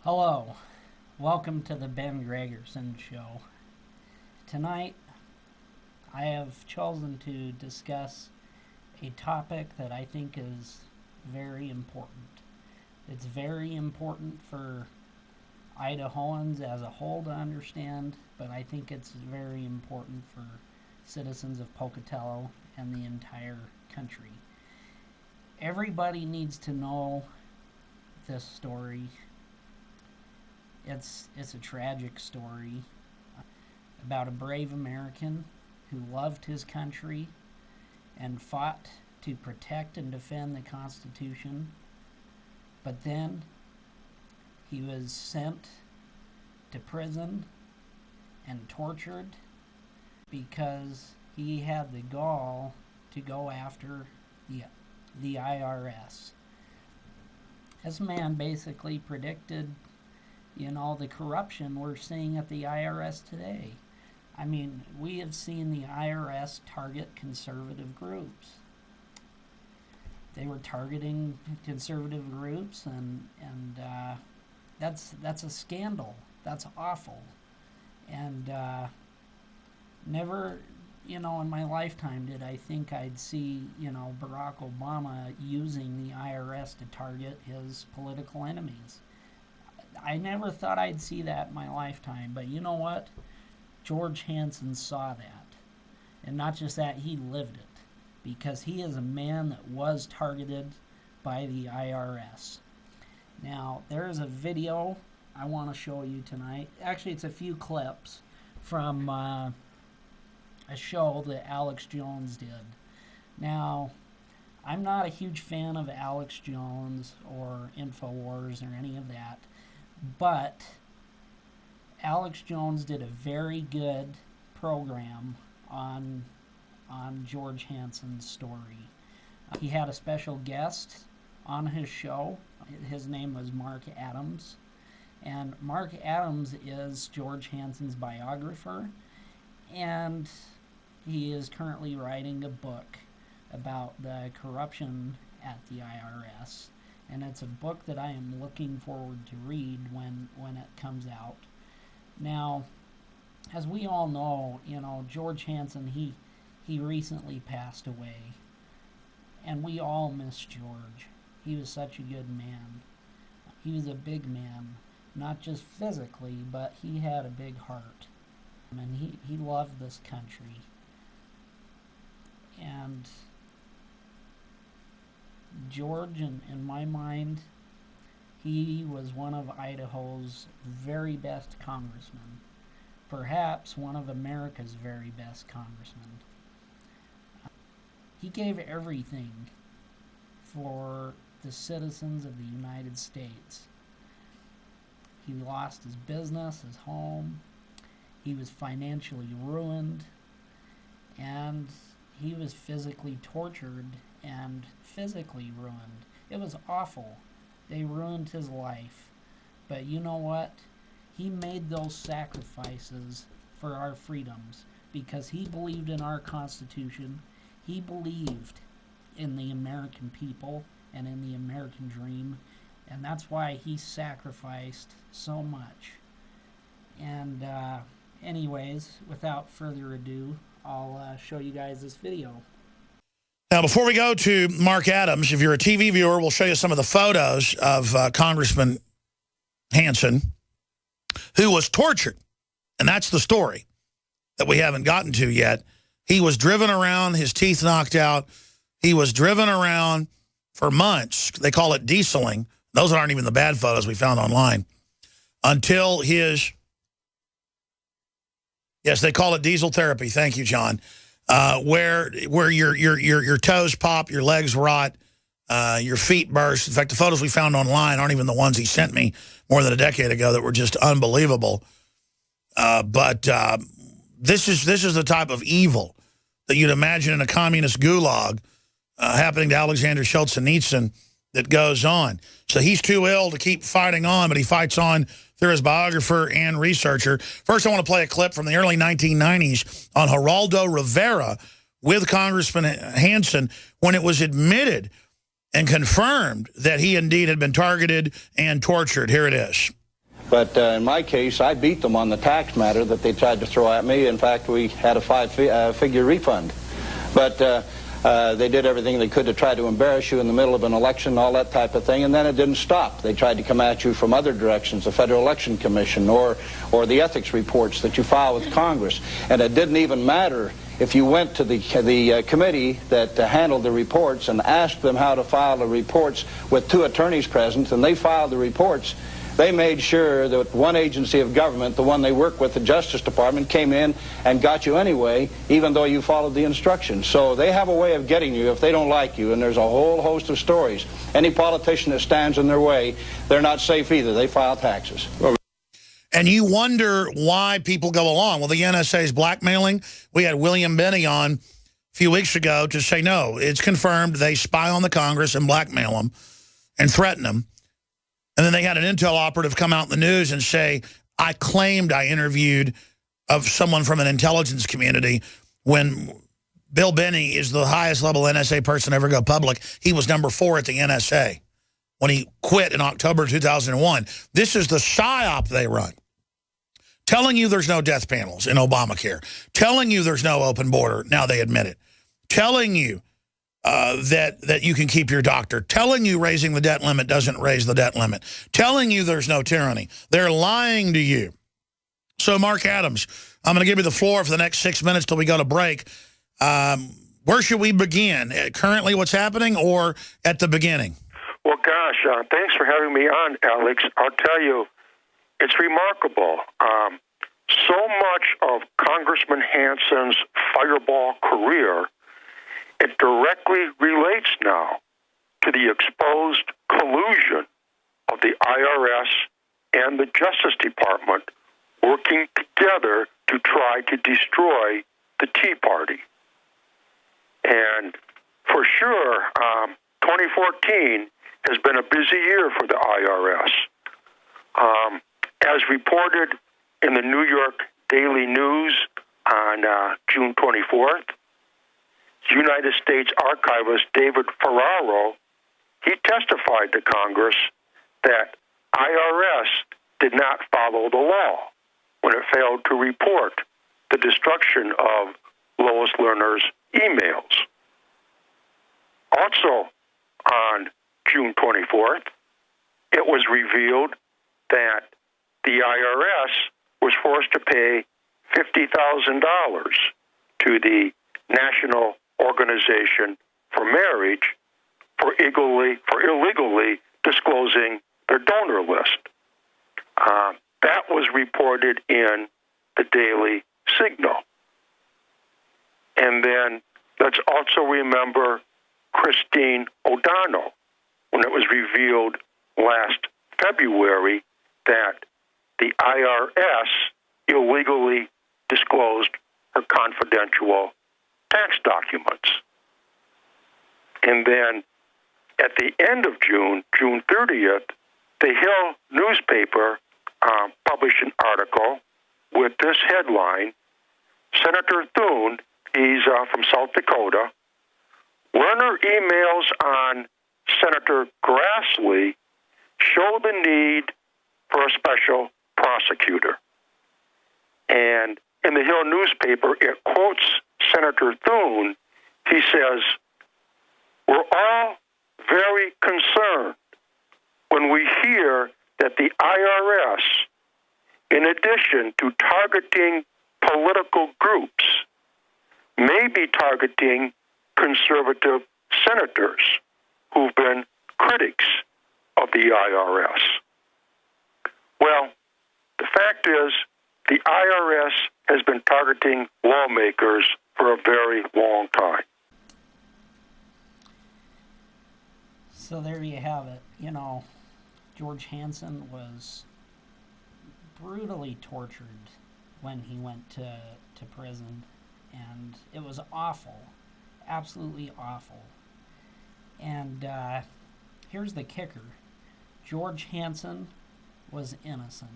Hello, welcome to the Ben Gregersen Show. Tonight, I have chosen to discuss a topic that I think is very important. It's very important for Idahoans as a whole to understand, but I think it's very important for citizens of Pocatello and the entire country. Everybody needs to know this story. It's a tragic story about a brave American who loved his country and fought to protect and defend the Constitution. But then he was sent to prison and tortured because he had the gall to go after the IRS. This man basically predicted the corruption we're seeing at the IRS today. I mean, we have seen the IRS target conservative groups. They were targeting conservative groups, and that's a scandal. That's awful. And never, in my lifetime did I think I'd see, Barack Obama using the IRS to target his political enemies. I never thought I'd see that in my lifetime, but you know what? George Hansen saw that. And not just that, he lived it. Because he is a man that was targeted by the IRS. Now, there is a video I want to show you tonight. Actually, it's a few clips from a show that Alex Jones did. Now, I'm not a huge fan of Alex Jones or InfoWars or any of that. But Alex Jones did a very good program on George Hansen's story. He had a special guest on his show. His name was Mark Adams. And Mark Adams is George Hansen's biographer. And he is currently writing a book about the corruption at the IRS. And it's a book that I am looking forward to read when it comes out. Now, as we all know, George Hansen, he recently passed away. And we all miss George. He was such a good man. He was a big man, not just physically, but he had a big heart. And he loved this country. And George, in my mind, he was one of Idaho's very best congressmen. Perhaps one of America's very best congressmen. He gave everything for the citizens of the United States. He lost his business, his home. He was financially ruined. And he was physically tortured and physically ruined. It was awful. They ruined his life. But you know what? He made those sacrifices for our freedoms because he believed in our Constitution. He believed in the American people and in the American dream. And that's why he sacrificed so much. And anyways, without further ado, I'll show you guys this video. Now, before we go to Mark Adams, if you're a TV viewer, we'll show you some of the photos of Congressman Hansen, who was tortured. And that's the story that we haven't gotten to yet. He was driven around, his teeth knocked out. He was driven around for months. They call it dieseling. Those aren't even the bad photos we found online. Until his... Yes, they call it diesel therapy. Thank you, John. Where your toes pop, your legs rot, your feet burst. In fact, the photos we found online aren't even the ones he sent me more than a decade ago that were just unbelievable. But this is the type of evil that you'd imagine in a communist gulag happening to Alexander Solzhenitsyn that goes on. So he's too ill to keep fighting on, but he fights on through his biographer and researcher. First, I want to play a clip from the early 1990s on Geraldo Rivera with Congressman Hansen when it was admitted and confirmed that he indeed had been targeted and tortured. Here it is. But in my case, I beat them on the tax matter that they tried to throw at me. In fact, we had a five-figure refund. But they did everything they could to try to embarrass you in the middle of an election, all that type of thing, and then it didn't stop. They tried to come at you from other directions, the Federal Election Commission or the ethics reports that you file with Congress. And it didn't even matter if you went to the committee that handled the reports and asked them how to file the reports with two attorneys present, and they filed the reports. They made sure that one agency of government, the one they work with, the Justice Department, came in and got you anyway, even though you followed the instructions. So they have a way of getting you if they don't like you, and there's a whole host of stories. Any politician that stands in their way, they're not safe either. They file taxes. And you wonder why people go along. Well, the NSA is blackmailing. We had William Benny on a few weeks ago to say, no, it's confirmed. They spy on the Congress and blackmail them and threaten them. And then they had an intel operative come out in the news and say, I claimed I interviewed of someone from an intelligence community when Bill Benny is the highest level NSA person to ever go public. He was number 4 at the NSA when he quit in October 2001. This is the PSYOP they run. Telling you there's no death panels in Obamacare. Telling you there's no open border. Now they admit it. Telling you that you can keep your doctor. Telling you raising the debt limit doesn't raise the debt limit. Telling you there's no tyranny. They're lying to you. So, Mark Adams, I'm going to give you the floor for the next 6 minutes till we go to break. Where should we begin? Currently what's happening or at the beginning? Well, gosh, thanks for having me on, Alex. I'll tell you, it's remarkable. So much of Congressman Hansen's fireball career, it directly relates now to the exposed collusion of the IRS and the Justice Department working together to try to destroy the Tea Party. And for sure, 2014 has been a busy year for the IRS. As reported in the New York Daily News on June 24th, United States Archivist David Ferraro, he testified to Congress that IRS did not follow the law when it failed to report the destruction of Lois Lerner's emails. Also, on June 24th, it was revealed that the IRS was forced to pay $50,000 to the National Organization for Marriage for illegally disclosing their donor list. That was reported in the Daily Signal. And then let's also remember Christine O'Donnell, when it was revealed last February that the IRS illegally disclosed her confidential tax documents. And then at the end of June, June 30th, the Hill newspaper published an article with this headline: Senator Thune, he's from South Dakota, Lerner emails on Senator Grassley show the need for a special prosecutor. And in the Hill newspaper, it quotes Senator Thune. He says, we're all very concerned when we hear that the IRS, in addition to targeting political groups, may be targeting conservative senators who've been critics of the IRS. Well, the fact is, the IRS has been targeting lawmakers for a very long time. So there you have it. You know, George Hansen was brutally tortured when he went to prison, and it was awful, absolutely awful. And here's the kicker. George Hansen was innocent.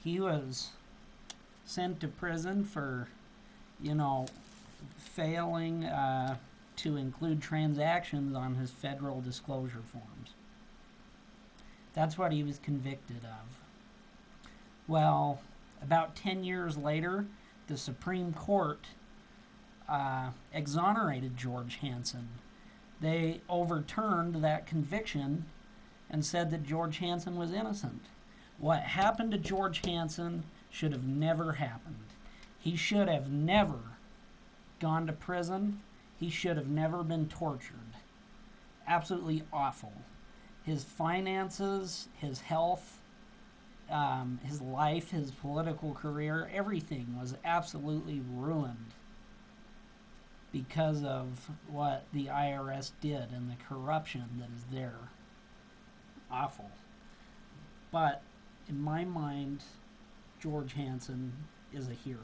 He was sent to prison for, failing to include transactions on his federal disclosure forms. That's what he was convicted of. Well, about 10 years later, the Supreme Court exonerated George Hansen. They overturned that conviction and said that George Hansen was innocent. What happened to George Hansen should have never happened. He should have never gone to prison. He should have never been tortured. Absolutely awful. His finances, his health, his life, his political career, everything was absolutely ruined because of what the IRS did and the corruption that is there. Awful. But in my mind, George Hansen is a hero.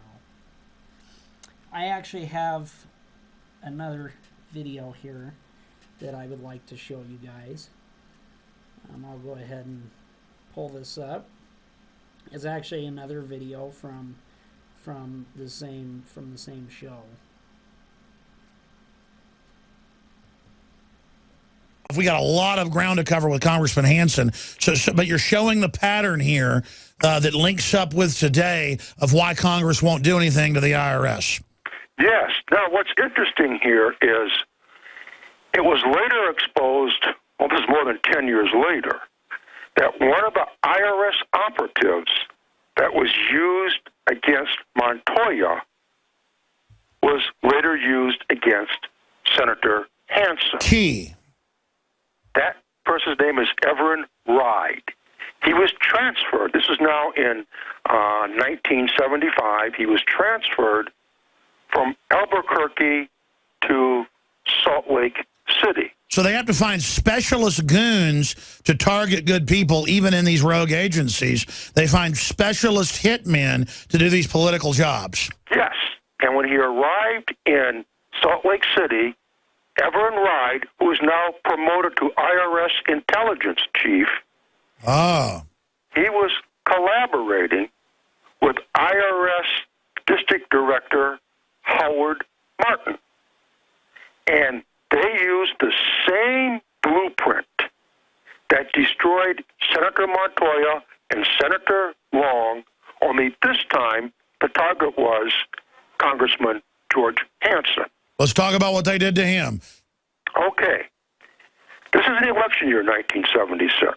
I actually have another video here that I would like to show you guys. I'll go ahead and pull this up. It's actually another video from the same show. We got a lot of ground to cover with Congressman Hansen, but you're showing the pattern here that links up with today of why Congress won't do anything to the IRS. Yes. Now, what's interesting here is it was later exposed, well, this is more than 10 years later, that one of the IRS operatives that was used against Montoya was later used against Senator Hansen. Key. That person's name is Everin Ride. He was transferred. This is now in 1975. He was transferred from Albuquerque to Salt Lake City. So they have to find specialist goons to target good people, even in these rogue agencies. They find specialist hitmen to do these political jobs. Yes. And when he arrived in Salt Lake City, Everin Ride, who is now promoted to IRS intelligence chief, he was collaborating with IRS District Director Howard Martin. And they used the same blueprint that destroyed Senator Montoya and Senator Long, only this time the target was Congressman George Hansen. Let's talk about what they did to him. Okay. This is the election year, 1976.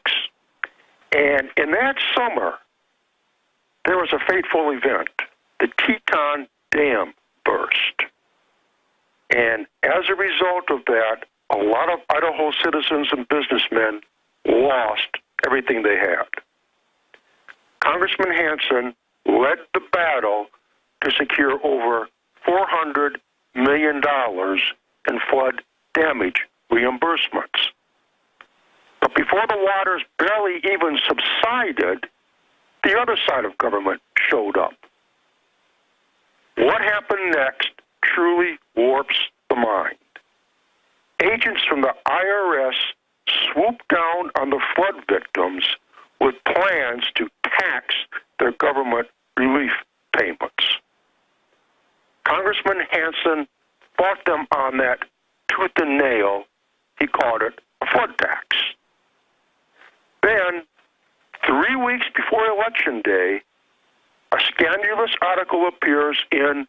And in that summer, there was a fateful event. The Teton Dam burst. And as a result of that, a lot of Idaho citizens and businessmen lost everything they had. Congressman Hansen led the battle to secure over $400 million in flood damage reimbursements. But before the waters barely even subsided, the other side of government showed up. What happened next truly warps the mind. Agents from the IRS swooped down on the flood victims with plans to tax their government relief payments. Congressman Hansen fought them on that tooth and nail. He called it a flood tax. Then, 3 weeks before Election Day, a scandalous article appears in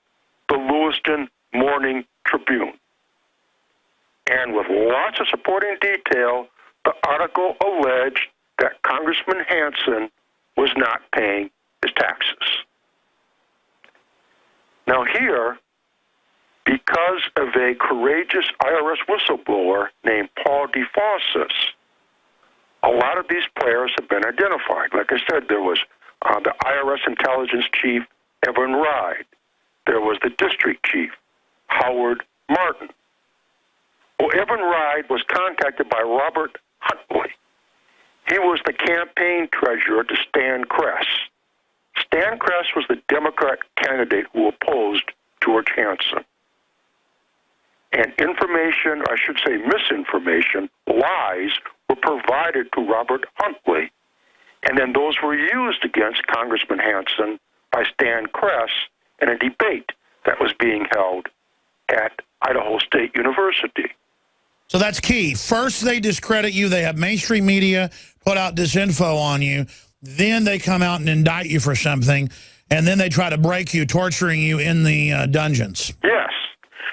the Lewiston Morning Tribune. And with lots of supporting detail, the article alleged that Congressman Hansen was not paying his taxes. Now here, because of a courageous IRS whistleblower named Paul DeFossis, a lot of these players have been identified. Like I said, there was the IRS intelligence chief, Evan Ride. There was the district chief, Howard Martin. Well, Evan Ride was contacted by Robert Huntley. He was the campaign treasurer to Stan Kress. Stan Kress was the Democrat candidate who opposed George Hansen. And information, I should say misinformation, lies were provided to Robert Huntley. And then those were used against Congressman Hansen by Stan Kress in a debate that was being held at Idaho State University. So that's key. First, they discredit you. They have mainstream media put out disinfo on you. Then they come out and indict you for something. And then they try to break you, torturing you in the dungeons. Yes.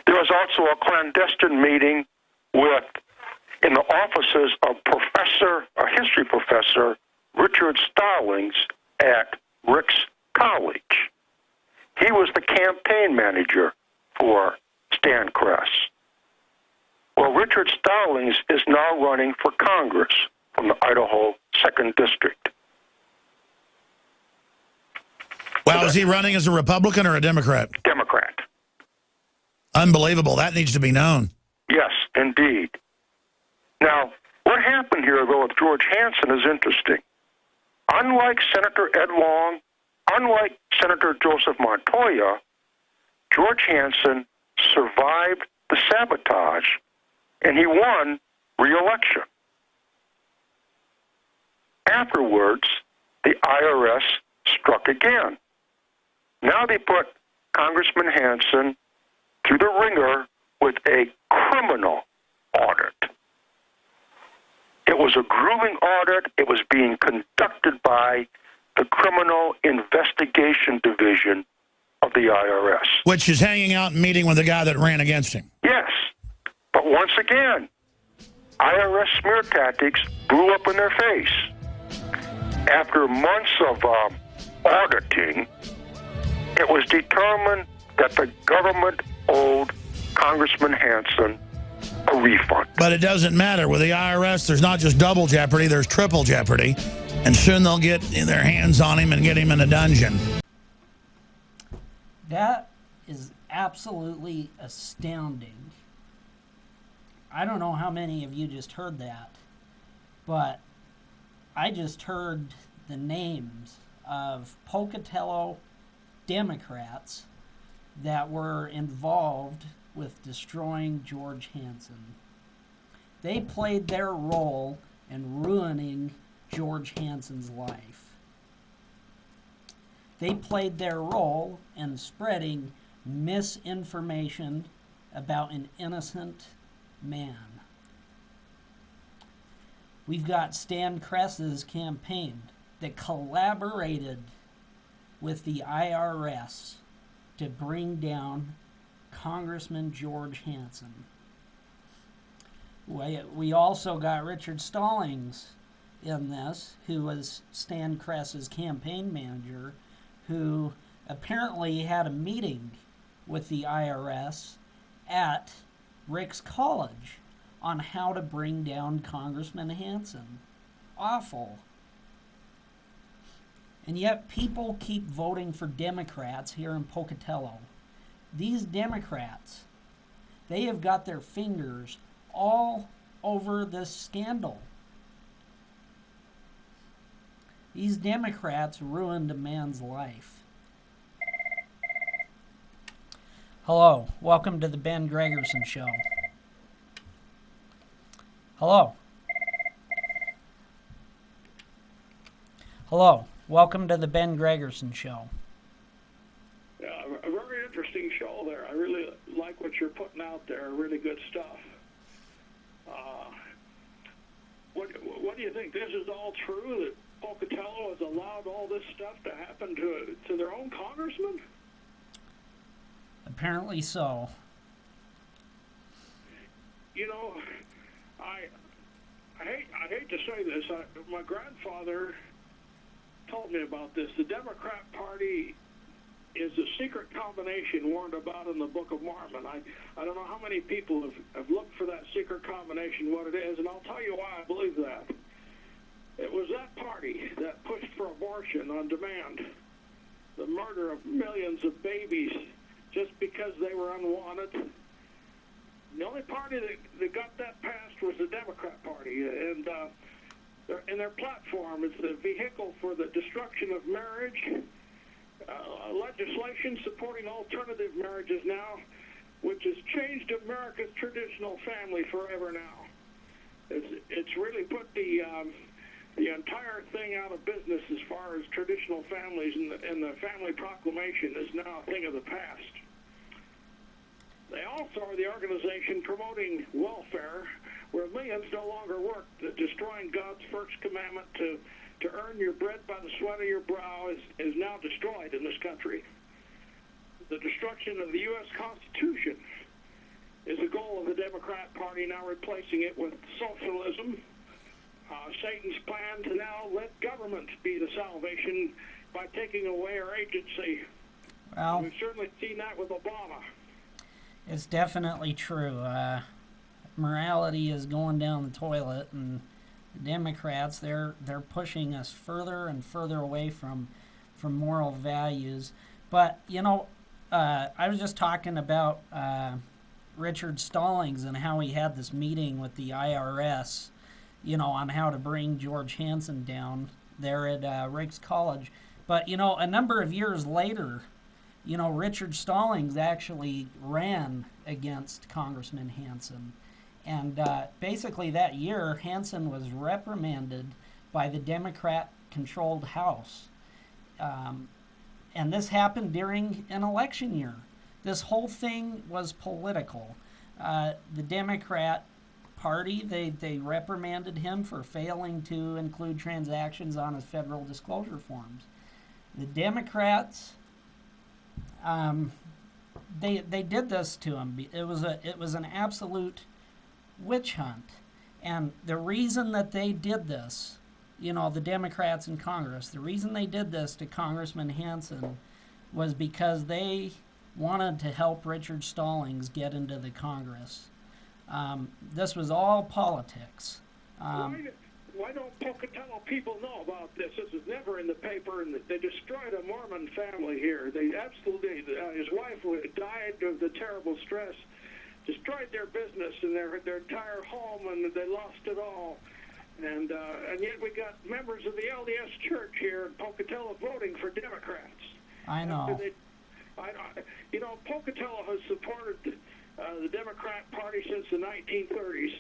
There was also a clandestine meeting in the offices of a history professor, Richard Stallings, at Rick's College. He was the campaign manager for Stan Kress. Well, Richard Stallings is now running for Congress from the Idaho 2nd District. Wow, is he running as a Republican or a Democrat? Democrat. Unbelievable. That needs to be known. Yes, indeed. Now, what happened here, though, with George Hansen is interesting. Unlike Senator Ed Long, unlike Senator Joseph Montoya, George Hansen survived the sabotage, and he won re-election. Afterwards, the IRS struck again. Now they put Congressman Hansen through the ringer with a criminal audit. It was a grueling audit. It was being conducted by the Criminal Investigation Division of the IRS. Which is hanging out and meeting with the guy that ran against him. Yes. But once again, IRS smear tactics blew up in their face. After months of auditing, it was determined that the government owed Congressman Hansen a refund. But it doesn't matter. With the IRS, there's not just double jeopardy, there's triple jeopardy. And soon they'll get their hands on him and get him in a dungeon. That is absolutely astounding. I don't know how many of you just heard that, but I just heard the names of Pocatello Democrats that were involved with destroying George Hansen. They played their role in ruining George Hansen's life. They played their role in spreading misinformation about an innocent man. We've got Stan Kress's campaign that collaborated with the IRS to bring down Congressman George Hansen. We also got Richard Stallings in this, who was Stan Kress's campaign manager, who apparently had a meeting with the IRS at Rick's College on how to bring down Congressman Hansen. Awful. And yet people keep voting for Democrats here in Pocatello. These Democrats, they have got their fingers all over this scandal. These Democrats ruined a man's life. Hello, welcome to the Ben Gregersen Show. Hello. Hello, welcome to the Ben Gregersen Show. Yeah, a very interesting show there. I really like what you're putting out there. Really good stuff. What do you think? This is all true, that Pocatello has allowed all this stuff to happen to their own congressman? Apparently so. You know, I hate to say this. My grandfather told me about this. The Democrat Party is a secret combination warned about in the Book of Mormon. I don't know how many people have looked for that secret combination, what it is, and I'll tell you why I believe that. It was that party that pushed for abortion on demand, the murder of millions of babies just because they were unwanted. The only party that got that passed was the Democrat Party, and in their platform, it's the vehicle for the destruction of marriage, legislation supporting alternative marriages now, which has changed America's traditional family forever now. It's really put the entire thing out of business as far as traditional families, and the family proclamation is now a thing of the past. They also are the organization promoting welfare where millions no longer work, destroying God's first commandment to earn your bread by the sweat of your brow is now destroyed in this country. The destruction of the U.S. Constitution is the goal of the Democrat Party, now replacing it with socialism. Satan's plan to now let government be the salvation by taking away our agency. Well, we've certainly seen that with Obama. It's definitely true. Morality is going down the toilet, and the Democrats, they're pushing us further and further away from moral values. But, you know, I was just talking about Richard Stallings and how he had this meeting with the IRS, you know, on how to bring George Hansen down there at Ricks College. But, you know, a number of years later, you know, Richard Stallings actually ran against Congressman Hansen. And basically that year, Hansen was reprimanded by the Democrat-controlled House. And this happened during an election year. This whole thing was political. The Democrat Party, they reprimanded him for failing to include transactions on his federal disclosure forms. The Democrats, they did this to him. It was an absolute witch hunt. And the reason that they did this, you know, the Democrats in Congress, the reason they did this to Congressman Hansen was because they wanted to help Richard Stallings get into the Congress. This was all politics. Why don't Pocatello people know about this? This was never in the paper, and they destroyed a Mormon family here. They absolutely, his wife died of the terrible stress, destroyed their business and their entire home, and they lost it all. And yet we got members of the LDS Church here in Pocatello voting for Democrats. I know. You know, Pocatello has supported the Democrat Party since the 1930s.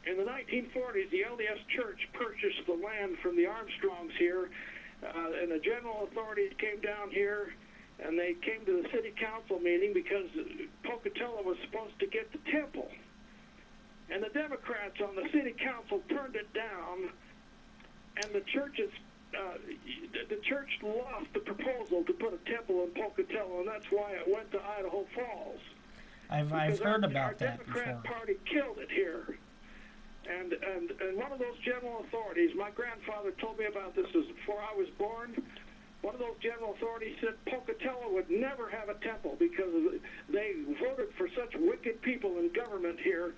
In the 1940s, the LDS Church purchased the land from the Armstrongs here, and the general authorities came down here, and they came to the city council meeting because Pocatello was supposed to get the temple. And the Democrats on the city council turned it down, and the church lost the proposal to put a temple in Pocatello, and that's why it went to Idaho Falls. I've heard about that before. Our Democrat Party killed it here. And one of those general authorities, my grandfather told me about this before I was born. One of those general authorities said Pocatello would never have a temple because they voted for such wicked people in government here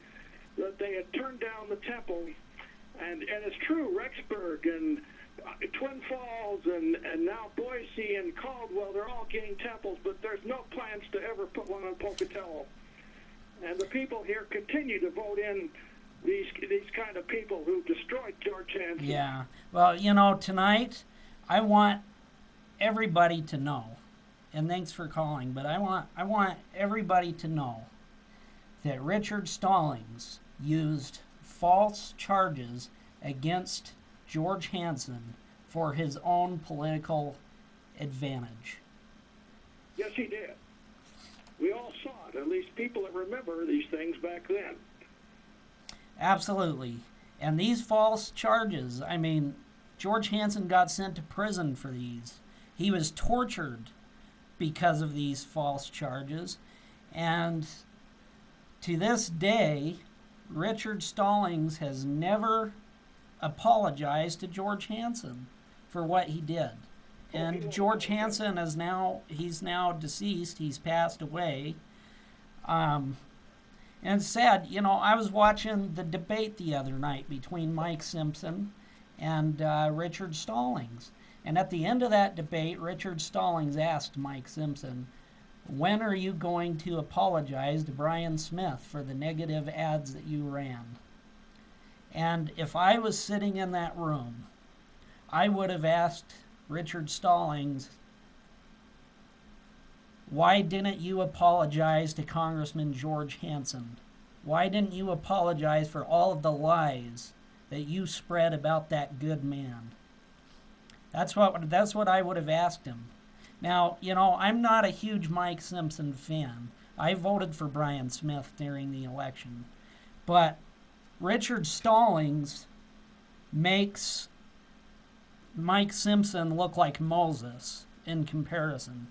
that they had turned down the temple. And it's true, Rexburg and Twin Falls and now Boise and Caldwell, they're all getting temples, but there's no plans to ever put one in Pocatello. And the people here continue to vote in these kind of people who destroyed George Hansen. Yeah. Well, you know, tonight I want everybody to know, and thanks for calling, but I want everybody to know that Richard Stallings used false charges against George Hansen for his own political advantage. Yes, he did. We all saw it, at least people that remember these things back then. Absolutely. And these false charges, I mean, George Hansen got sent to prison for these. He was tortured because of these false charges. And to this day, Richard Stallings has never apologized to George Hansen for what he did. And George Hansen is he's now deceased. He's passed away. And it's sad, you know, I was watching the debate the other night between Mike Simpson and Richard Stallings. And at the end of that debate, Richard Stallings asked Mike Simpson, when are you going to apologize to Brian Smith for the negative ads that you ran? And if I was sitting in that room, I would have asked Richard Stallings, why didn't you apologize to Congressman George Hansen? Why didn't you apologize for all of the lies that you spread about that good man? That's what I would have asked him. Now, you know, I'm not a huge Mike Simpson fan. I voted for Brian Smith during the election. But Richard Stallings makes Mike Simpson look like Moses in comparison.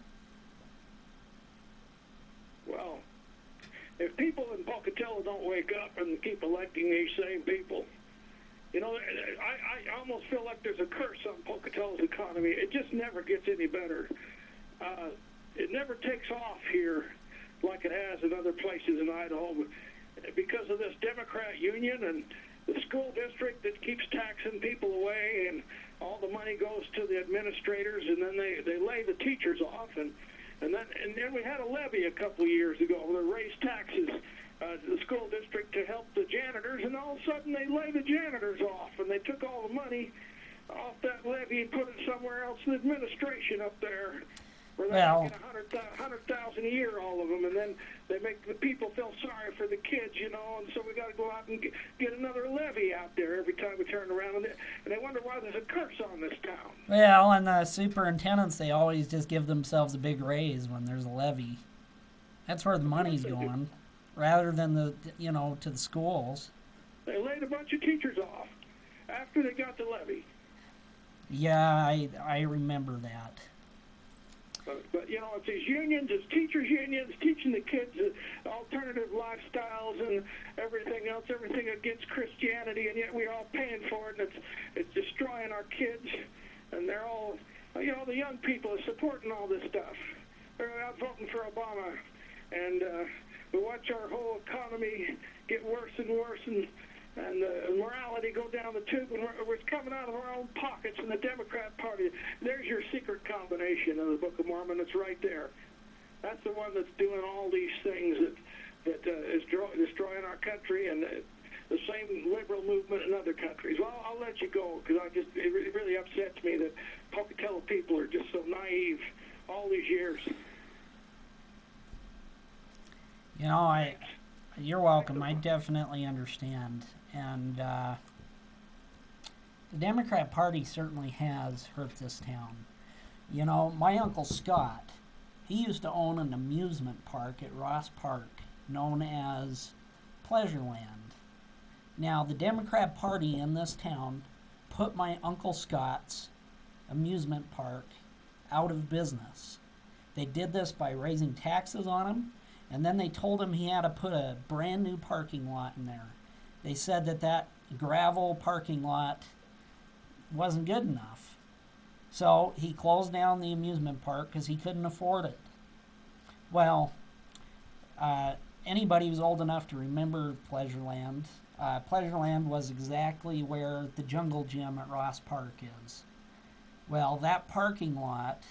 Well, if people in Pocatello don't wake up and keep electing these same people, you know, I almost feel like there's a curse on Pocatello's economy. It just never gets any better. It never takes off here like it has in other places in Idaho because of this Democrat union and the school district that keeps taxing people away, and all the money goes to the administrators, and then they lay the teachers off, and then we had a levy a couple of years ago that raised taxes to the school district to help the janitors, and all of a sudden they lay the janitors off, and they took all the money off that levy and put it somewhere else in the administration up there, where they're making $100,000 a year, all of them, and then they make the people feel sorry for the kids, you know, and so we got to go out and get another levy out there every time we turn around, and they wonder why there's a curse on this town. Well, and the superintendents, they always just give themselves a big raise when there's a levy. That's where the money's going, rather than to the schools. They laid a bunch of teachers off after they got the levy. Yeah, I remember that. But you know, it's these unions, it's teachers' unions, teaching the kids alternative lifestyles and everything else, everything against Christianity, and yet we're all paying for it, and it's destroying our kids, and they're all, you know, the young people are supporting all this stuff. They're out voting for Obama, and we watch our whole economy get worse and worse, and morality go down the tube, and we're coming out of our own pockets in the Democrat Party. There's your secret combination of the Book of Mormon. It's right there. That's the one that's doing all these things that is destroying our country, and the same liberal movement in other countries. Well, I'll let you go, because it really upsets me that Pocatello people are just so naive all these years. You know, you're welcome. I definitely understand. And the Democrat Party certainly has hurt this town. You know, my Uncle Scott, he used to own an amusement park at Ross Park known as Pleasureland. Now, the Democrat Party in this town put my Uncle Scott's amusement park out of business. They did this by raising taxes on him, and then they told him he had to put a brand new parking lot in there. They said that gravel parking lot wasn't good enough. So he closed down the amusement park because he couldn't afford it. Well, anybody who's old enough to remember Pleasureland, Pleasureland was exactly where the Jungle Gym at Ross Park is. Well, that parking lot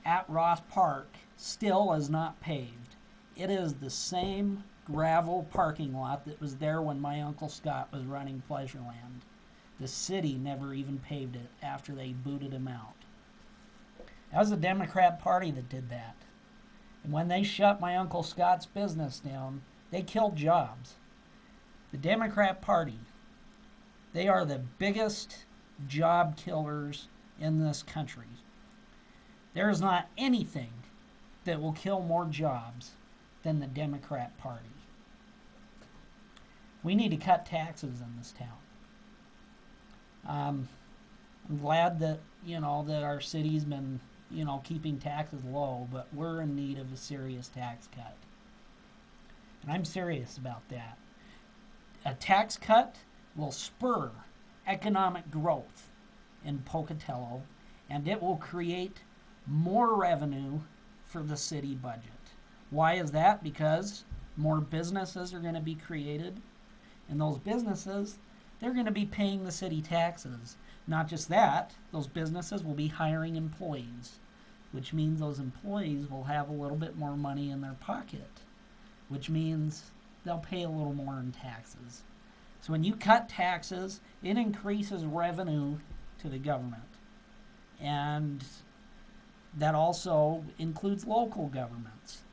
at Ross Park still is not paved. It is the same gravel parking lot that was there when my Uncle Scott was running Pleasureland. The city never even paved it after they booted him out. That was the Democrat Party that did that. And when they shut my Uncle Scott's business down, they killed jobs. The Democrat Party, they are the biggest job killers in this country. There is not anything that will kill more jobs than the Democrat Party. We need to cut taxes in this town. I'm glad that, that our city's been, keeping taxes low, but we're in need of a serious tax cut. And I'm serious about that. A tax cut will spur economic growth in Pocatello, and it will create more revenue for the city budget. Why is that? Because more businesses are going to be created, and those businesses, they're going to be paying the city taxes. Not just that, those businesses will be hiring employees, which means those employees will have a little bit more money in their pocket, which means they'll pay a little more in taxes. So when you cut taxes, it increases revenue to the government. And that also includes local governments.